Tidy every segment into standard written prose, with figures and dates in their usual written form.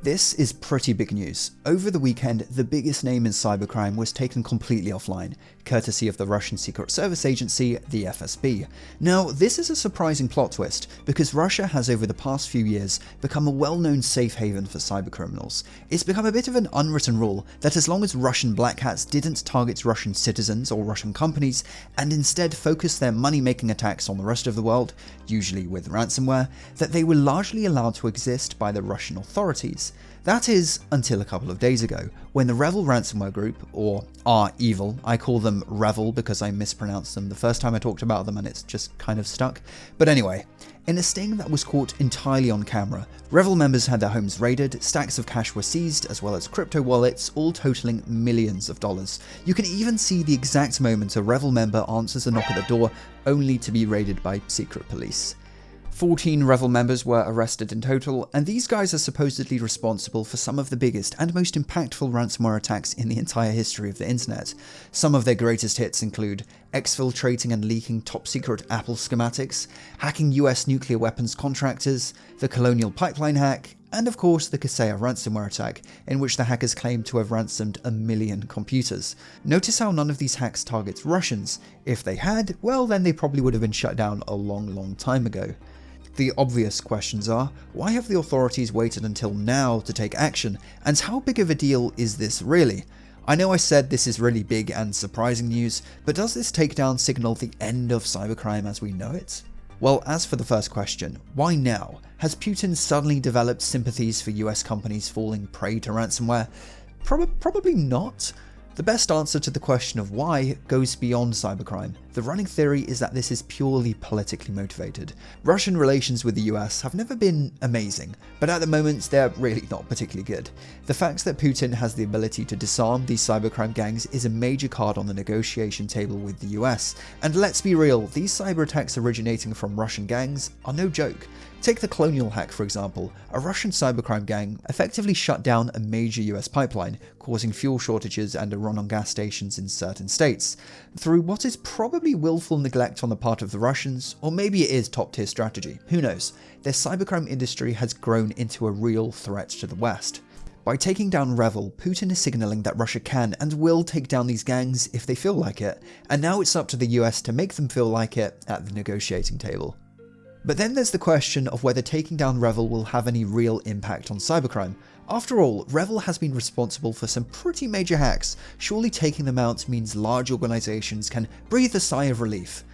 This is pretty big news. Over the weekend, the biggest name in cybercrime was taken completely offline, courtesy of the Russian Secret Service agency, the FSB. Now, this is a surprising plot twist, because Russia has over the past few years become a well-known safe haven for cybercriminals. It's become a bit of an unwritten rule that as long as Russian black hats didn't target Russian citizens or Russian companies, and instead focus their money-making attacks on the rest of the world, usually with ransomware, that they were largely allowed to exist by the Russian authorities. That is, until a couple of days ago, when the REVIL ransomware group, or rEVIL, I call them REVIL because I mispronounced them the first time I talked about them and it's just kind of stuck. But anyway, in a sting that was caught entirely on camera, REVIL members had their homes raided, stacks of cash were seized, as well as crypto wallets, all totaling millions of dollars. You can even see the exact moment a REVIL member answers a knock at the door, only to be raided by secret police. 14 REVIL members were arrested in total, and these guys are supposedly responsible for some of the biggest and most impactful ransomware attacks in the entire history of the internet. Some of their greatest hits include exfiltrating and leaking top-secret Apple schematics, hacking US nuclear weapons contractors, the Colonial Pipeline hack, and of course the Kaseya ransomware attack, in which the hackers claimed to have ransomed 1 million computers. Notice how none of these hacks targets Russians. If they had, well then they probably would have been shut down a long time ago. The obvious questions are, why have the authorities waited until now to take action, and how big of a deal is this really? I know I said this is really big and surprising news, but does this takedown signal the end of cybercrime as we know it? Well, as for the first question, why now? Has Putin suddenly developed sympathies for US companies falling prey to ransomware? Probably not. The best answer to the question of why goes beyond cybercrime. The running theory is that this is purely politically motivated. Russian relations with the US have never been amazing, but at the moment they're really not particularly good. The fact that Putin has the ability to disarm these cybercrime gangs is a major card on the negotiation table with the US, and let's be real, these cyber attacks originating from Russian gangs are no joke. Take the Colonial hack for example. A Russian cybercrime gang effectively shut down a major US pipeline, causing fuel shortages and a run on gas stations in certain states. Through what is probably willful neglect on the part of the Russians, or maybe it is top tier strategy, who knows, their cybercrime industry has grown into a real threat to the West. By taking down REVIL, Putin is signaling that Russia can and will take down these gangs if they feel like it, and now it's up to the US to make them feel like it at the negotiating table. But then there's the question of whether taking down REVIL will have any real impact on cybercrime. After all, REVIL has been responsible for some pretty major hacks. Surely taking them out means large organizations can breathe a sigh of relief.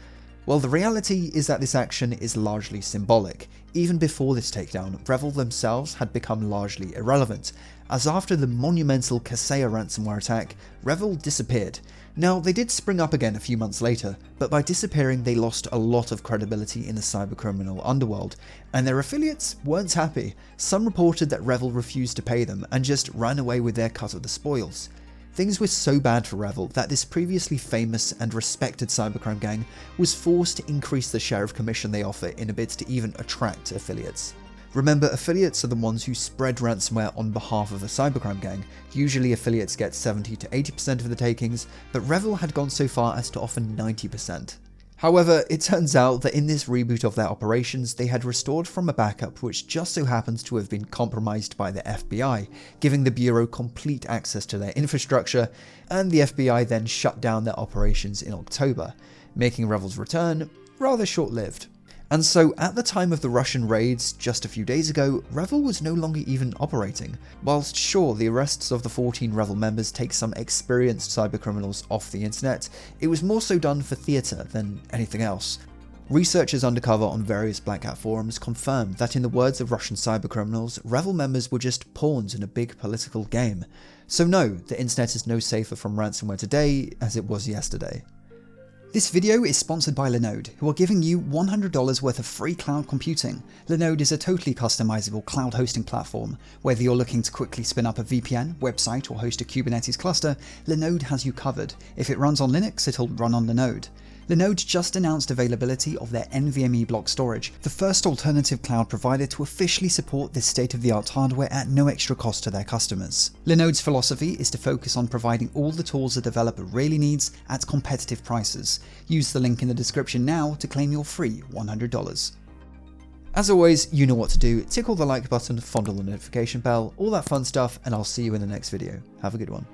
Well, the reality is that this action is largely symbolic. Even before this takedown, REVIL themselves had become largely irrelevant, as after the monumental Kaseya ransomware attack, REVIL disappeared. Now, they did spring up again a few months later, but by disappearing they lost a lot of credibility in the cybercriminal underworld, and their affiliates weren't happy. Some reported that REVIL refused to pay them and just ran away with their cut of the spoils. Things were so bad for REVIL that this previously famous and respected cybercrime gang was forced to increase the share of commission they offer in a bid to even attract affiliates. Remember, affiliates are the ones who spread ransomware on behalf of a cybercrime gang. Usually affiliates get 70 to 80% of the takings, but REVIL had gone so far as to offer 90%. However, it turns out that in this reboot of their operations, they had restored from a backup which just so happens to have been compromised by the FBI, giving the Bureau complete access to their infrastructure, and the FBI then shut down their operations in October, making REVIL's return rather short-lived. And so, at the time of the Russian raids just a few days ago, REVIL was no longer even operating. Whilst sure, the arrests of the 14 REVIL members take some experienced cybercriminals off the internet, it was more so done for theatre than anything else. Researchers undercover on various Black Hat forums confirmed that in the words of Russian cybercriminals, REVIL members were just pawns in a big political game. So no, the internet is no safer from ransomware today as it was yesterday. This video is sponsored by Linode, who are giving you $100 worth of free cloud computing. Linode is a totally customizable cloud hosting platform. Whether you're looking to quickly spin up a VPN, website, or host a Kubernetes cluster, Linode has you covered. If it runs on Linux, it'll run on Linode. Linode just announced availability of their NVMe block storage, the first alternative cloud provider to officially support this state-of-the-art hardware at no extra cost to their customers. Linode's philosophy is to focus on providing all the tools a developer really needs at competitive prices. Use the link in the description now to claim your free $100. As always, you know what to do. Tickle the like button, fondle the notification bell, all that fun stuff, and I'll see you in the next video. Have a good one.